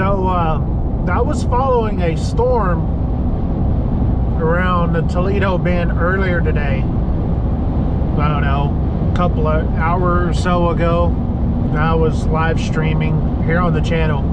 So I was following a storm around the Toledo Bend earlier today. I don't know, a couple of hours or so ago. I was live streaming here on the channel.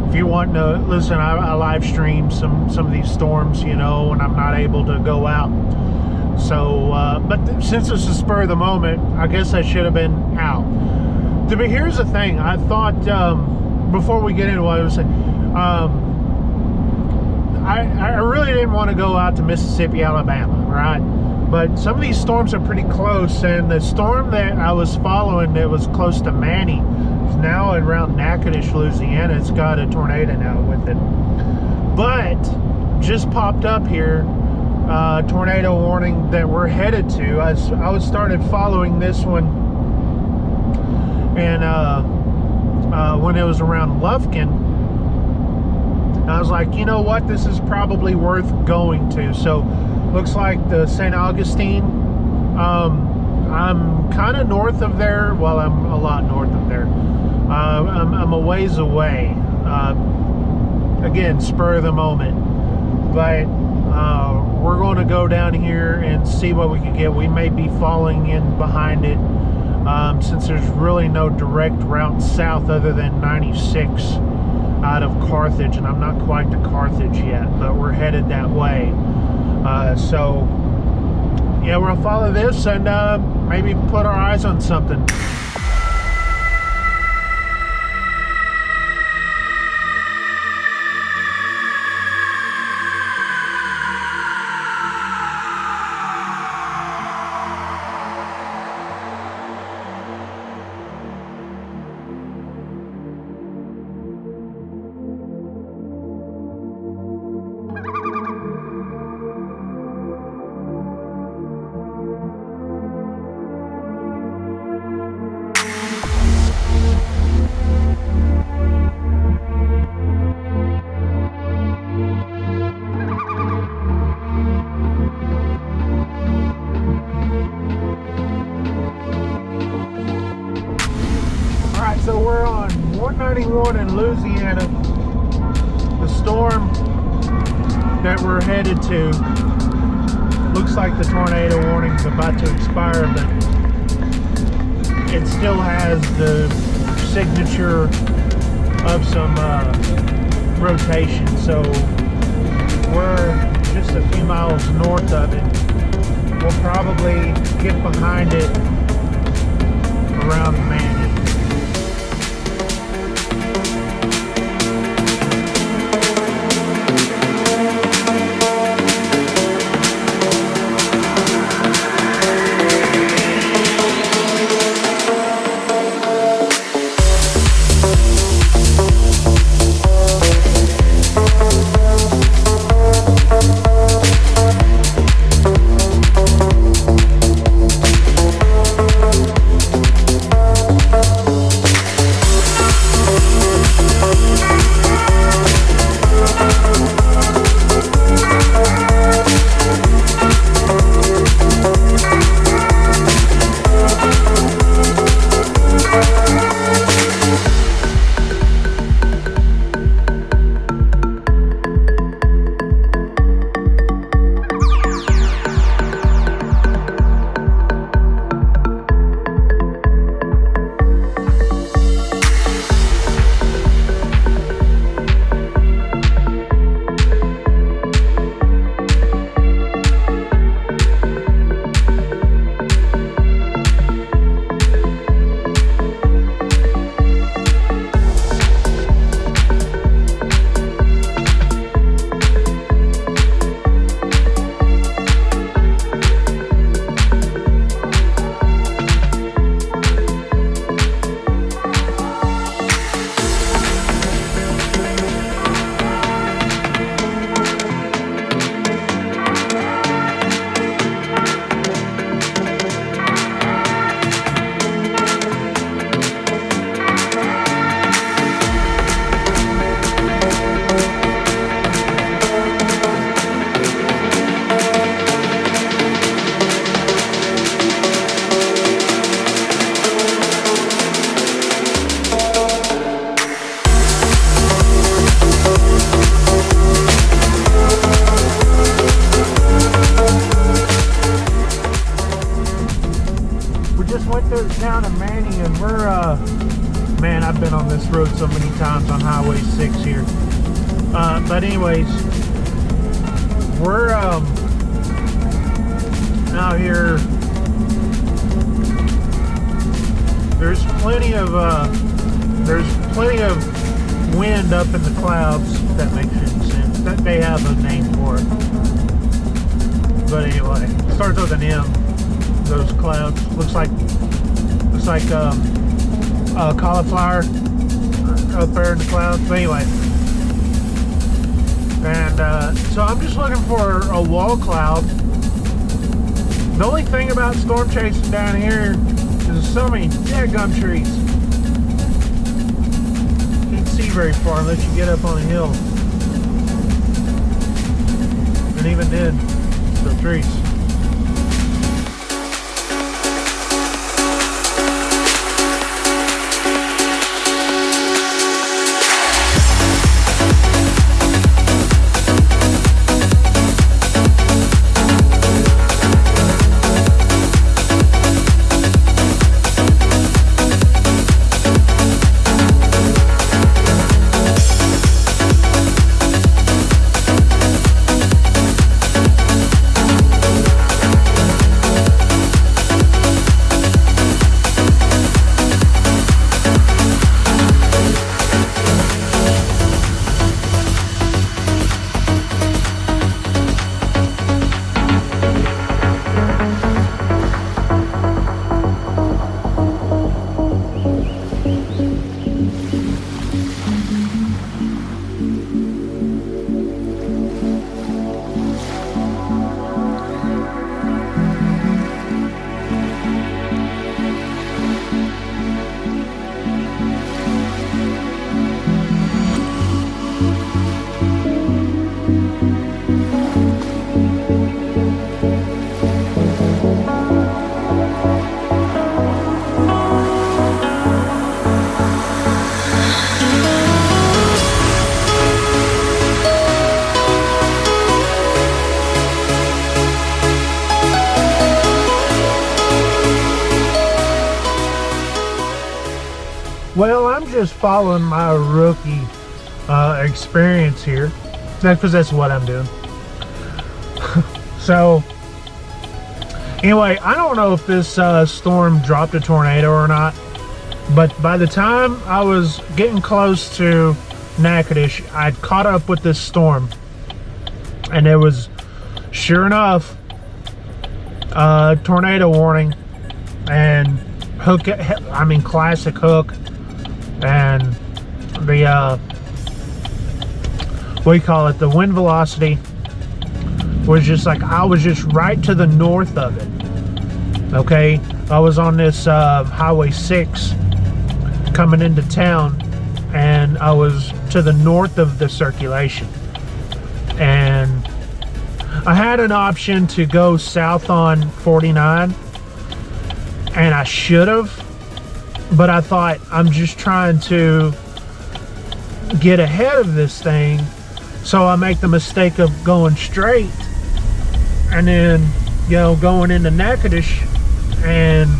If you want to listen, I live stream some of these storms, you know, when I'm not able to go out. So, but since it's a spur of the moment, I guess I should have been out. But here's the thing. I thought, before we get into what I was saying, I really didn't want to go out to Mississippi, Alabama, right? But some of these storms are pretty close, and the storm that I was following that was close to Manny is now around Natchitoches, Louisiana. It's got a tornado now with it. But just popped up here, tornado warning that we're headed to. I started following this one, and when it was around Lufkin, I was like, you know what, this is probably worth going to. So looks like the St. Augustine, I'm kind of north of there. Well, I'm a lot north of there. I'm a ways away. Again, spur of the moment. But we're going to go down here and see what we can get. We may be falling in behind it, since there's really no direct route south other than 96 out of Carthage, and I'm not quite to Carthage yet, but we're headed that way. So yeah, we'll follow this and maybe put our eyes on something. So we're on 191 in Louisiana. The storm that we're headed to, looks like the tornado warning's about to expire, but it still has the signature of some rotation. So we're just a few miles north of it. We'll probably get behind it around Manny. and we're man, I've been on this road so many times on Highway 6 here. But anyways, we're out here. There's plenty of wind up in the clouds. If that makes any sense. That they have a name for it. But anyway, it starts with an M. Those clouds looks like cauliflower up there in the clouds. But anyway, and so I'm just looking for a wall cloud. The only thing about storm chasing down here is so many daggum trees. You can't see very far unless you get up on a hill. And even then, still trees. Well, I'm just following my rookie experience here. Because that's what I'm doing. So, anyway, I don't know if this storm dropped a tornado or not. But by the time I was getting close to Natchitoches, I'd caught up with this storm. And it was, sure enough, tornado warning. And classic hook. And the the wind velocity was just like, I was just right to the north of it. Okay, I was on this Highway 6 coming into town, and I was to the north of the circulation, and I had an option to go south on 49, and I should have. But I thought, I'm just trying to get ahead of this thing, so I make the mistake of going straight and then, going into Natchitoches. And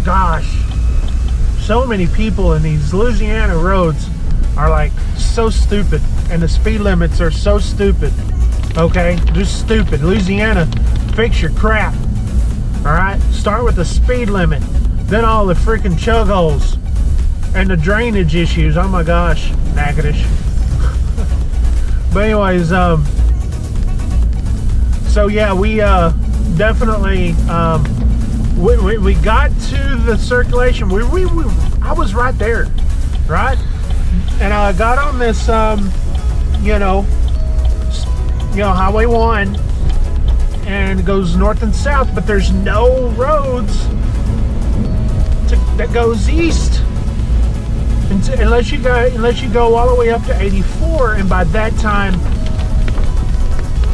gosh, so many people in these Louisiana roads are like so stupid, and the speed limits are so stupid. Okay, just stupid. Louisiana, fix your crap. All right, start with the speed limit. Then all the freaking chug holes and the drainage issues. Oh my gosh, Natchitoches. But anyways, so yeah, we definitely we got to the circulation. I was right there, right? And I got on this Highway 1, and it goes north and south, but there's no roads that goes east unless you go all the way up to 84, and by that time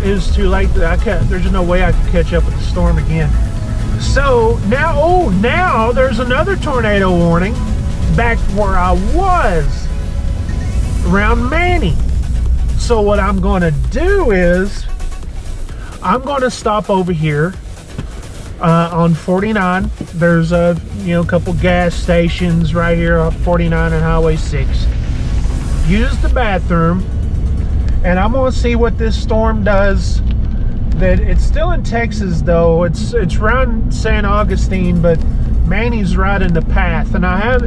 it was too late. There's no way I could catch up with the storm again. So now there's another tornado warning back where I was, around Manning. So what I'm going to do is I'm going to stop over here on 49. There's a couple gas stations right here on 49 and Highway 6. Use the bathroom, and I'm gonna see what this storm does. That it's still in Texas though. It's around San Augustine, but Manny's right in the path, and I'm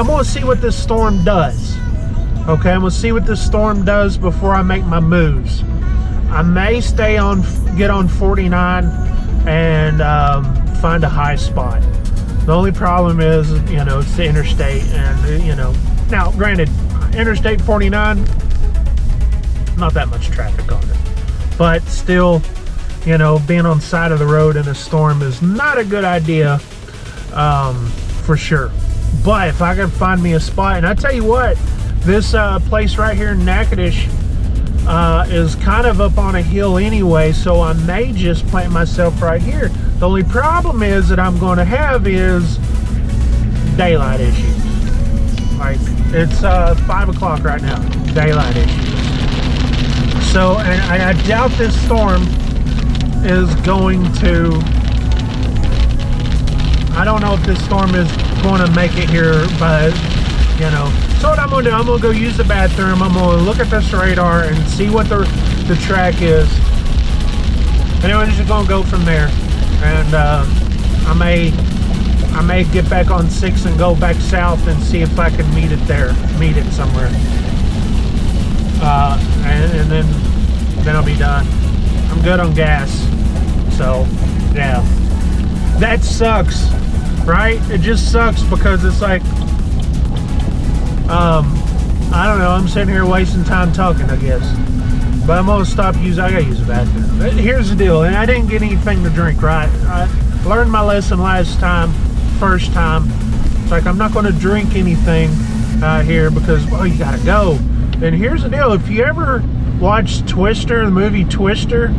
gonna see what this storm does. Okay, I'm gonna see what this storm does before I make my moves. I may get on 49 and find a high spot. The only problem is, it's the interstate, and now granted, Interstate 49, not that much traffic on it, but still, being on the side of the road in a storm is not a good idea, for sure. But if I can find me a spot, and I tell you what, this place right here in Natchitoches is kind of up on a hill anyway, so I may just plant myself right here. The only problem is that I'm going to have is daylight issues. Like, it's 5 o'clock right now, daylight issues. So, and I doubt this storm is going to, I don't know if this storm is going to make it here, but, So what I'm going to do, I'm going to go use the bathroom, I'm going to look at this radar and see what the track is. And then we're just going to go from there. And I may get back on 6 and go back south and see if I can meet it somewhere. And then I'll be done. I'm good on gas. So, yeah. That sucks, right? It just sucks because it's like, I don't know, I'm sitting here wasting time talking, I guess. But I'm gonna stop I gotta use the bathroom. But here's the deal, and I didn't get anything to drink, right? I learned my lesson first time. It's like, I'm not gonna drink anything here because, well, you gotta go. And here's the deal, if you ever watch Twister, the movie Twister,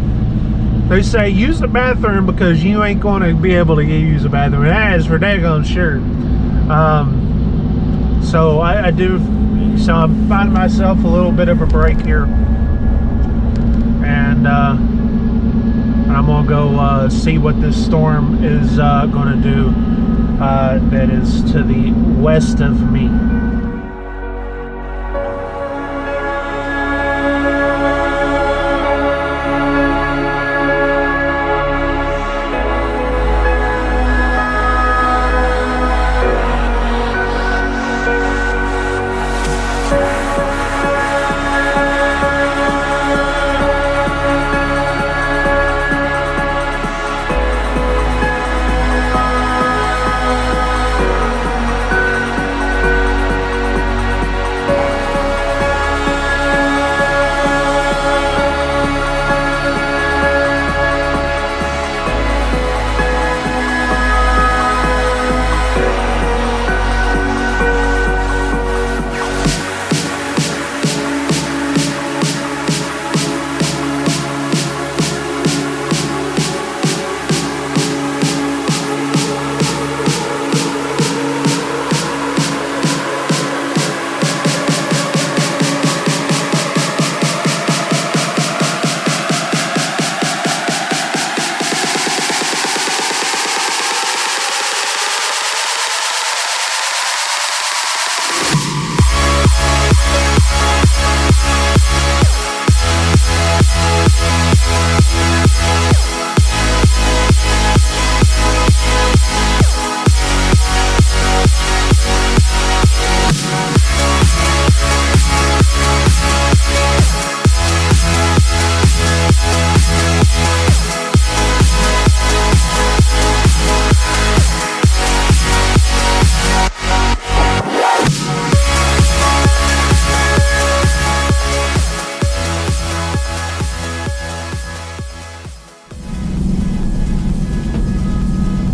they say use the bathroom because you ain't gonna be able to use the bathroom. That is for daggone sure. So I do, so I'm finding myself a little bit of a break here, and I'm gonna go see what this storm is gonna do that is to the west of me.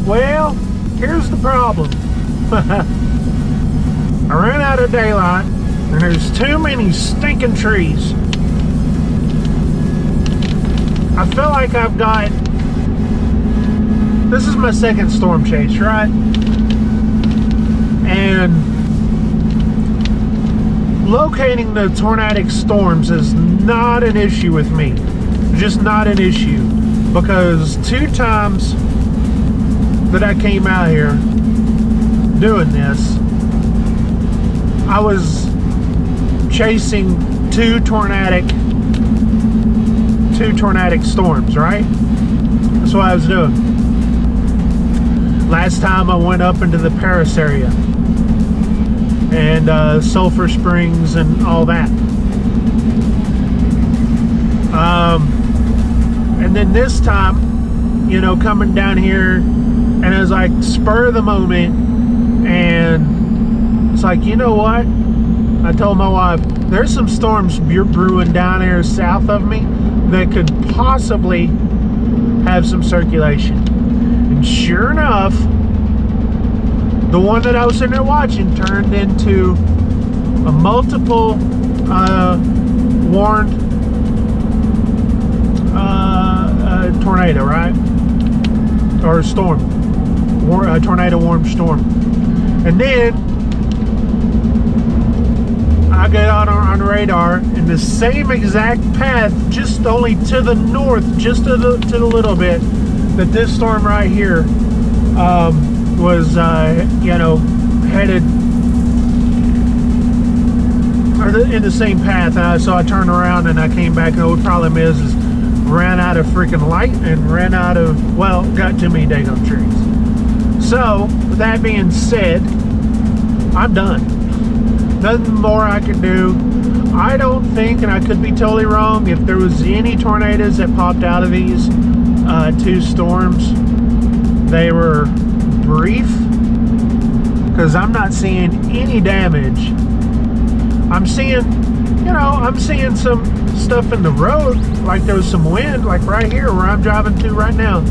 Well, here's the problem. I ran out of daylight, and there's too many stinking trees. I feel like I've got... This is my second storm chase, right? And locating the tornadic storms is not an issue with me. Just not an issue. because 2 times that I came out here doing this, I was chasing two tornadic storms, right? That's what I was doing. Last time I went up into the Paris area and Sulphur Springs and all that. And then this time, you know, coming down here, and it was like spur of the moment, and it's like, you know what? I told my wife, there's some storms brewing down here south of me that could possibly have some circulation. And sure enough, the one that I was sitting there watching turned into a multiple warned tornado, right? Or a storm, a tornado warned storm. And then I get on radar in the same exact path, just only to the north, just to the little bit, that this storm right here was, you know, headed in the same path. So I turned around and I came back. And the problem is ran out of freaking light and ran out of, well, got too many daggone trees. So with that being said, I'm done. Nothing more I can do. I don't think, and I could be totally wrong, if there was any tornadoes that popped out of these 2 storms, they were brief, because I'm not seeing any damage. I'm seeing, you know, I'm seeing some stuff in the road, like there was some wind, like right here where I'm driving to right now.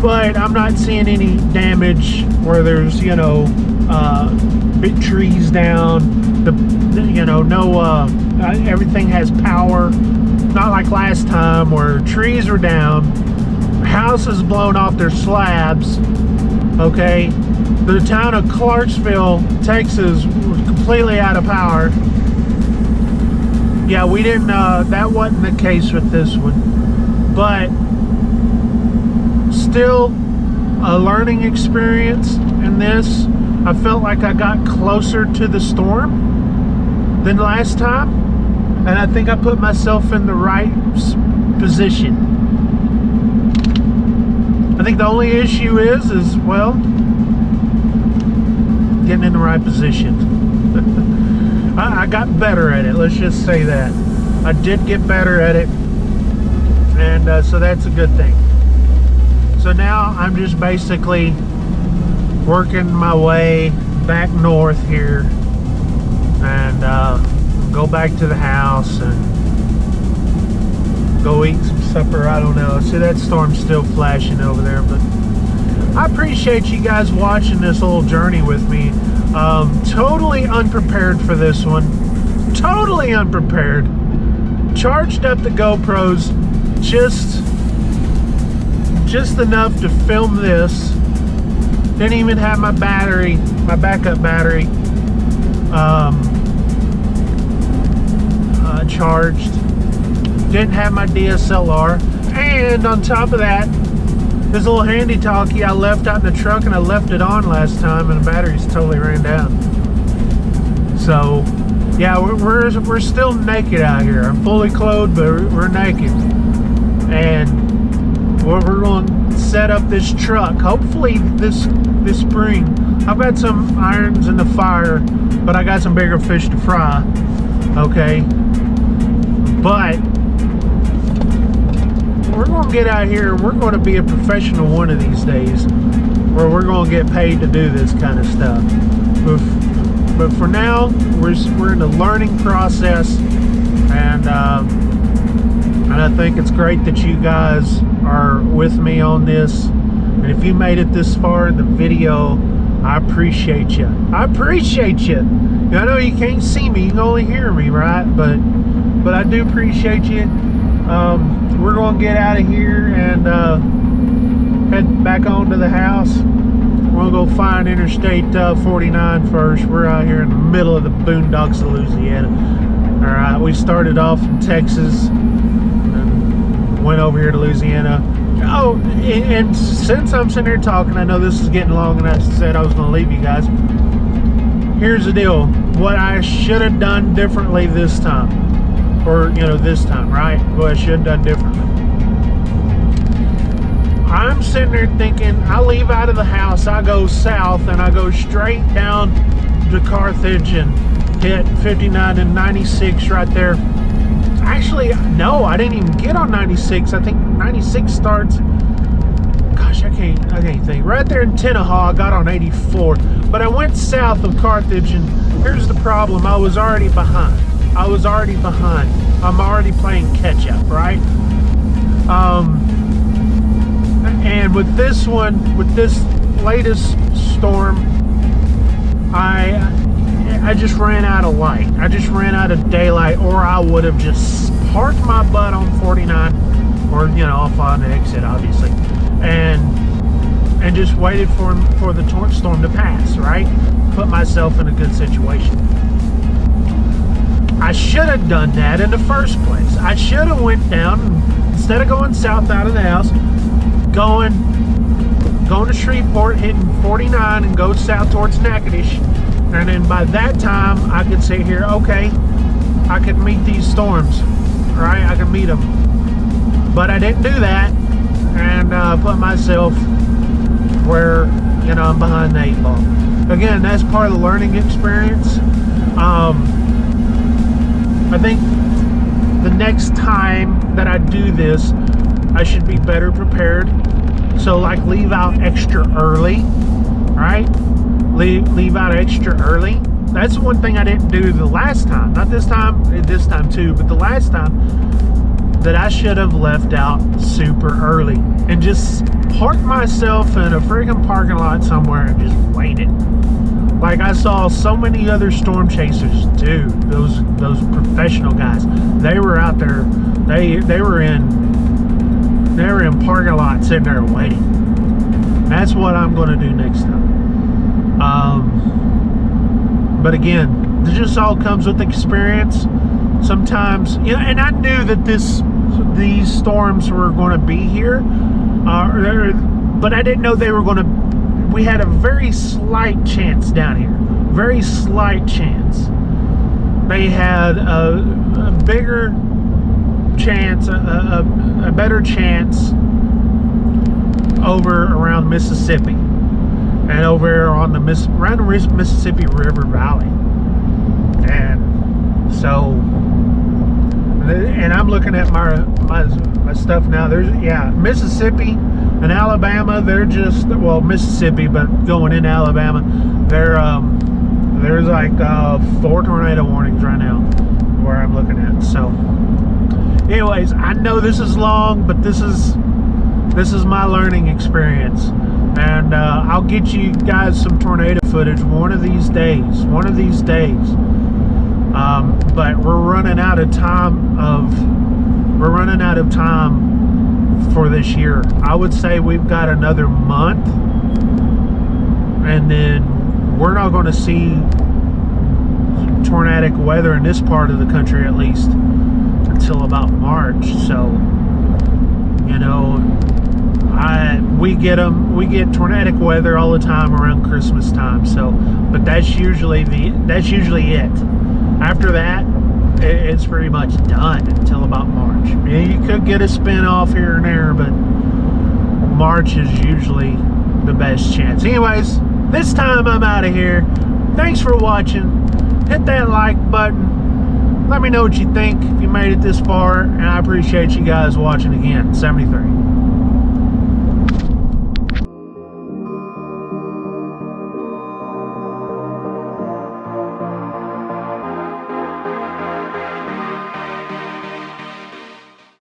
But I'm not seeing any damage where there's, you know, big trees down. You know, no, everything has power. Not like last time where trees were down, houses blown off their slabs. Okay, the town of Clarksville, Texas, was completely out of power. Yeah, we didn't. That wasn't the case with this one, but still a learning experience in this. I felt like I got closer to the storm than last time, and I think I put myself in the right position. I think the only issue is well, getting in the right position. I got better at it, let's just say that. I did get better at it, and so that's a good thing. So now I'm just basically working my way back north here, and go back to the house and go eat some supper. I don't know. See, that storm's still flashing over there, but I appreciate you guys watching this little journey with me. Totally unprepared for this one. Totally unprepared. Charged up the GoPros just enough to film this. Didn't even have my battery, my backup battery, charged. Didn't have my DSLR, and on top of that, this little handy talkie I left out in the truck, and I left it on last time, and the batteries totally ran down. So yeah, we're still naked out here. I'm fully clothed, but we're naked, and we're going to set up this truck hopefully this spring. I've got some irons in the fire, but I got some bigger fish to fry. Okay, but we're going to get out here. We're going to be a professional one of these days, where we're going to get paid to do this kind of stuff. But for now, we're in the learning process, and I think it's great that you guys are with me on this. And if you made it this far in the video, I appreciate you. I appreciate you. I know you can't see me, you can only hear me, right? But I do appreciate you. We're going to get out of here and head back on to the house. We're going to go find Interstate 49 first. We're out here in the middle of the boondocks of Louisiana. Alright, we started off in Texas, and went over here to Louisiana. Oh, and since I'm sitting here talking, I know this is getting long, and I said I was going to leave you guys. Here's the deal. What I should have done differently this time, or, this time, right? What I should have done differently. I'm sitting there thinking, I leave out of the house, I go south, and I go straight down to Carthage and hit 59 and 96 right there. Actually, no, I didn't even get on 96. I think 96 starts, gosh, I can't think. Right there in Tenaha, I got on 84. But I went south of Carthage, and here's the problem. I was already behind. I'm already playing catch up, right? And with this one, with this latest storm, I just ran out of light. I just ran out of daylight, or I would have just parked my butt on 49, or off on the exit, obviously, and just waited for the storm to pass. Right, put myself in a good situation. I should have done that in the first place. I should have went down instead of going south out of the house, going to Shreveport, hitting 49, and go south towards Natchitoches. And then by that time, I could sit here, okay, I could meet these storms, right? I could meet them. But I didn't do that, and put myself where, I'm behind the 8 ball. Again, that's part of the learning experience. I think the next time that I do this, I should be better prepared. So, like, leave out extra early, right? Leave out extra early. That's one thing I didn't do the last time. Not this time too, but the last time, that I should have left out super early and just parked myself in a freaking parking lot somewhere and just waited. Like I saw so many other storm chasers do. Those professional guys. They were out there. They were in parking lots sitting there waiting. That's what I'm going to do next time. But again, it just all comes with experience. Sometimes, and I knew that these storms were going to be here, but I didn't know they were going to. We had a very slight chance down here, very slight chance. They had a bigger chance, a better chance over around Mississippi. And over on around the Mississippi River Valley. And so, and I'm looking at my stuff now. There's, Mississippi and Alabama, they're just, Mississippi, but going into Alabama, there's like 4 tornado warnings right now where I'm looking at. So, anyways, I know this is long, but this is my learning experience. And I'll get you guys some tornado footage one of these days. But we're running out of time for this year. I would say we've got another month, and then we're not going to see tornadic weather in this part of the country, at least until about March. So, we get tornadic weather all the time around Christmas time. So, but that's usually it. After that, it's pretty much done until about March. You could get a spin off here and there, but March is usually the best chance. Anyways, this time I'm out of here. Thanks for watching. Hit that like button. Let me know what you think if you made it this far, and I appreciate you guys watching again. 73.